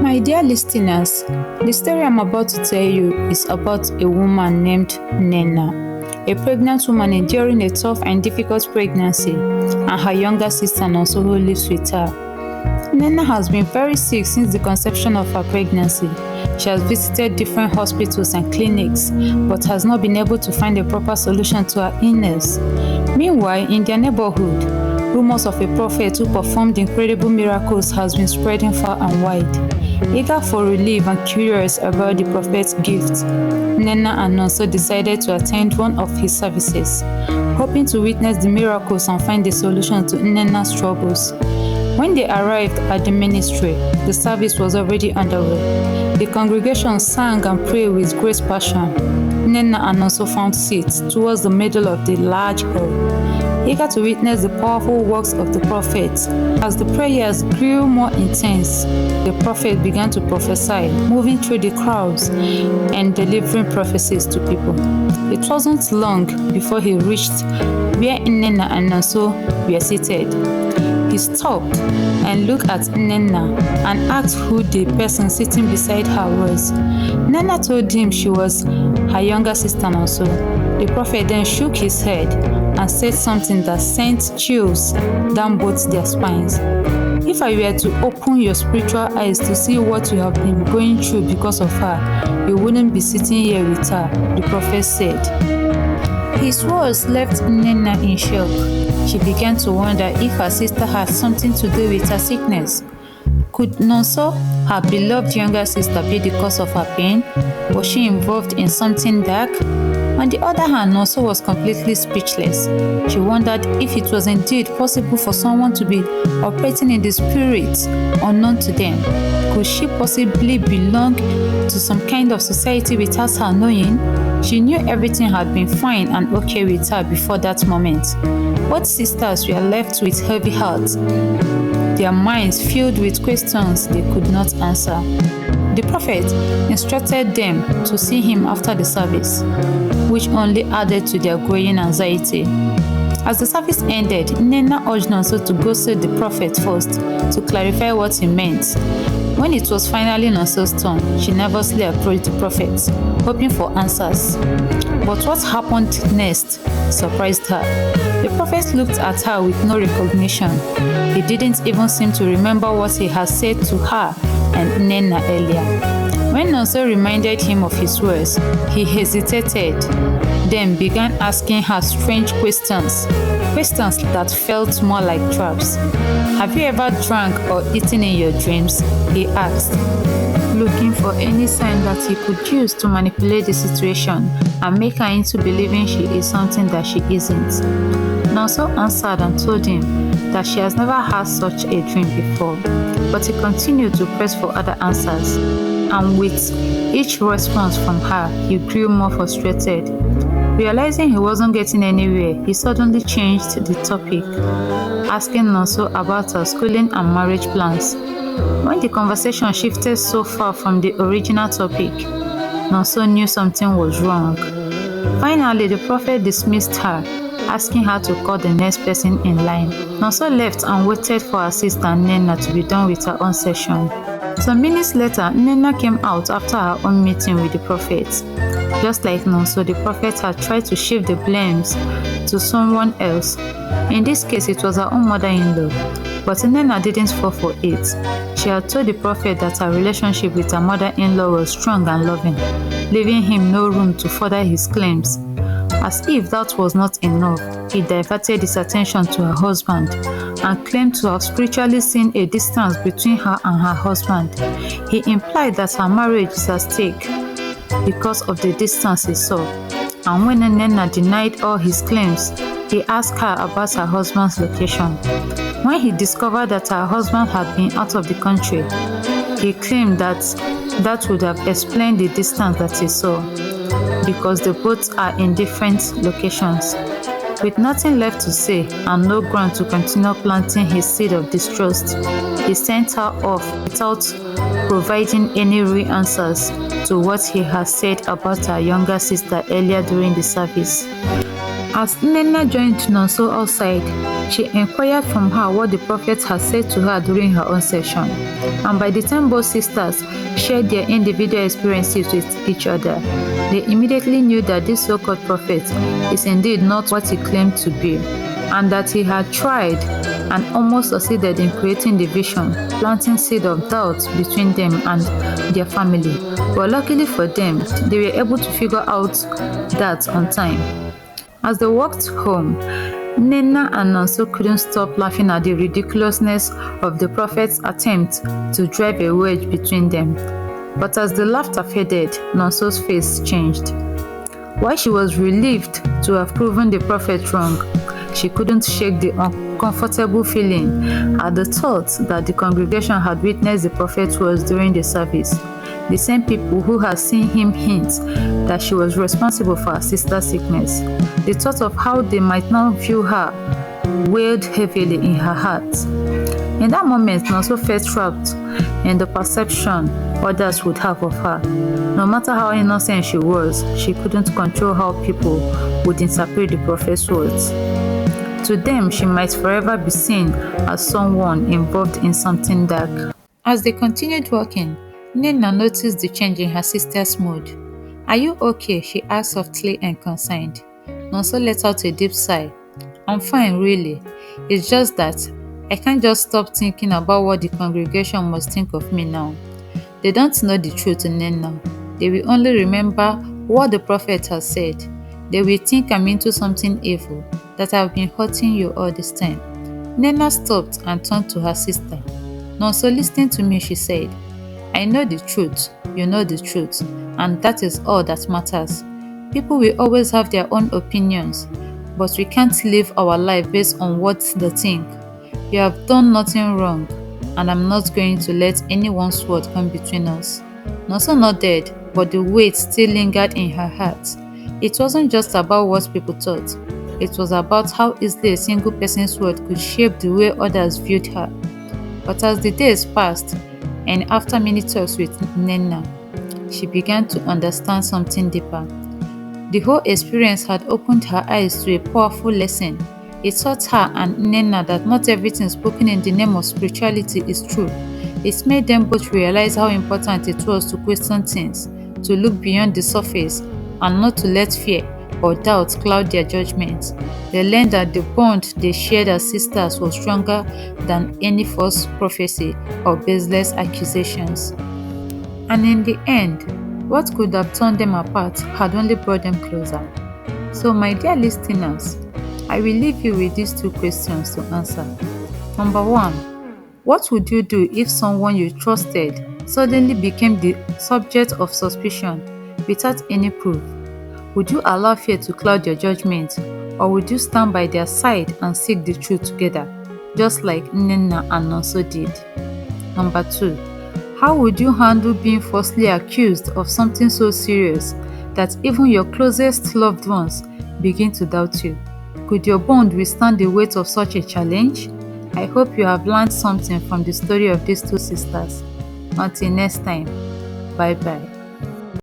My dear listeners, the story I'm about to tell you is about a woman named Nena, a pregnant woman enduring a tough and difficult pregnancy, and her younger sister also who lives with her. Nena has been very sick since the conception of her pregnancy. She has visited different hospitals and clinics, but has not been able to find a proper solution to her illness. Meanwhile, in their neighborhood, rumors of a prophet who performed incredible miracles has been spreading far and wide. Eager for relief and curious about the prophet's gift, Nena and Nonso decided to attend one of his services, hoping to witness the miracles and find a solution to Nena's troubles. When they arrived at the ministry, the service was already underway. The congregation sang and prayed with great passion. Nena and Nonso found seats towards the middle of the large hall, eager to witness the powerful works of the prophet. As the prayers grew more intense, the prophet began to prophesy, moving through the crowds and delivering prophecies to people. It wasn't long before he reached where Nena and Nonso were seated. He stopped and looked at Nena and asked who the person sitting beside her was. Nena told him she was her younger sister Nonso. The prophet then shook his head and said something that sent chills down both their spines. If I were to open your spiritual eyes to see what you have been going through because of her, you wouldn't be sitting here with her, the prophet said. His words left Nena in shock. She began to wonder if her sister had something to do with her sickness. Could Nonso, her beloved younger sister, be the cause of her pain? Was she involved in something dark? On the other hand, Nonso was completely speechless. She wondered if it was indeed possible for someone to be operating in the spirit unknown to them. Could she possibly belong to some kind of society without her knowing? She knew everything had been fine and okay with her before that moment. Both sisters were left with heavy hearts, their minds filled with questions they could not answer. The prophet instructed them to see him after the service, which only added to their growing anxiety. As the service ended, Nena urged Nonso to go see the prophet first to clarify what he meant. When it was finally Nonso's turn, she nervously approached the prophet, hoping for answers. But what happened next surprised her. The prophet looked at her with no recognition. He didn't even seem to remember what he had said to her and Nena earlier. When Nonso reminded him of his words, he hesitated, then began asking her strange questions that felt more like traps. Have you ever drank or eaten in your dreams? He asked, looking for any sign that he could use to manipulate the situation and make her into believing she is something that she isn't. Nonso answered and told him that she has never had such a dream before, but he continued to press for other answers, and with each response from her, he grew more frustrated. Realizing he wasn't getting anywhere, he suddenly changed the topic, asking Nonso about her schooling and marriage plans. When the conversation shifted so far from the original topic, Nonso knew something was wrong. Finally, the prophet dismissed her, asking her to call the next person in line. Nonso left and waited for her sister Nena to be done with her own session. Some minutes later, Nena came out after her own meeting with the prophet. Just like Nonso, the prophet had tried to shift the blames to someone else. In this case, it was her own mother-in-law. But Nena didn't fall for it. She had told the prophet that her relationship with her mother-in-law was strong and loving, leaving him no room to further his claims. As if that was not enough, he diverted his attention to her husband and claimed to have spiritually seen a distance between her and her husband. He implied that her marriage is at stake because of the distance he saw. And when Nena denied all his claims, he asked her about her husband's location. When he discovered that her husband had been out of the country, he claimed that that would have explained the distance that he saw, because they both are in different locations. With nothing left to say and no ground to continue planting his seed of distrust, he sent her off without providing any real answers to what he had said about her younger sister earlier during the service. As Nnenna joined Nonso outside, she inquired from her what the prophet had said to her during her own session, and by the time both sisters shared their individual experiences with each other, they immediately knew that this so-called prophet is indeed not what he claimed to be, and that he had tried and almost succeeded in creating division, planting seed of doubt between them and their family. But luckily for them, they were able to figure out that on time. As they walked home, Nnenna and Nonso couldn't stop laughing at the ridiculousness of the prophet's attempt to drive a wedge between them. But as the laughter faded, Nonso's face changed. While she was relieved to have proven the prophet wrong, she couldn't shake the uncomfortable feeling at the thought that the congregation had witnessed the prophet's words during the service. The same people who had seen him hint that she was responsible for her sister's sickness. The thought of how they might now view her weighed heavily in her heart. In that moment, Nonso felt trapped in the perception others would have of her. No matter how innocent she was, she couldn't control how people would interpret the prophet's words. To them, she might forever be seen as someone involved in something dark. As they continued walking, Nnenna noticed the change in her sister's mood. "Are you okay?" she asked softly and concerned. Nonso let out a deep sigh. "I'm fine, really. It's just that I can't just stop thinking about what the congregation must think of me now. They don't know the truth, Nnenna. They will only remember what the prophet has said. They will think I'm into something evil, that I've been hurting you all this time." Nnenna stopped and turned to her sister. "Nonso, listen to me," she said. "I know the truth, you know the truth, and that is all that matters. People will always have their own opinions, but we can't live our life based on what they think. You have done nothing wrong, and I'm not going to let anyone's word come between us." Nonso nodded, but the weight still lingered in her heart. It wasn't just about what people thought. It was about how easily a single person's word could shape the way others viewed her. But as the days passed, and after many talks with Nnenna, she began to understand something deeper. The whole experience had opened her eyes to a powerful lesson. It taught her and Nnenna that not everything spoken in the name of spirituality is true. It made them both realize how important it was to question things, to look beyond the surface, and not to let fear or doubt cloud their judgments. They learned that the bond they shared as sisters was stronger than any false prophecy or baseless accusations. And in the end, what could have torn them apart had only brought them closer. So, my dear listeners, I will leave you with these two questions to answer. Number 1, what would you do if someone you trusted suddenly became the subject of suspicion without any proof? Would you allow fear to cloud your judgment, or would you stand by their side and seek the truth together, just like Nnenna and Nonso did? Number 2, how would you handle being falsely accused of something so serious that even your closest loved ones begin to doubt you? Could your bond withstand the weight of such a challenge? I hope you have learned something from the story of these two sisters. Until next time, bye bye.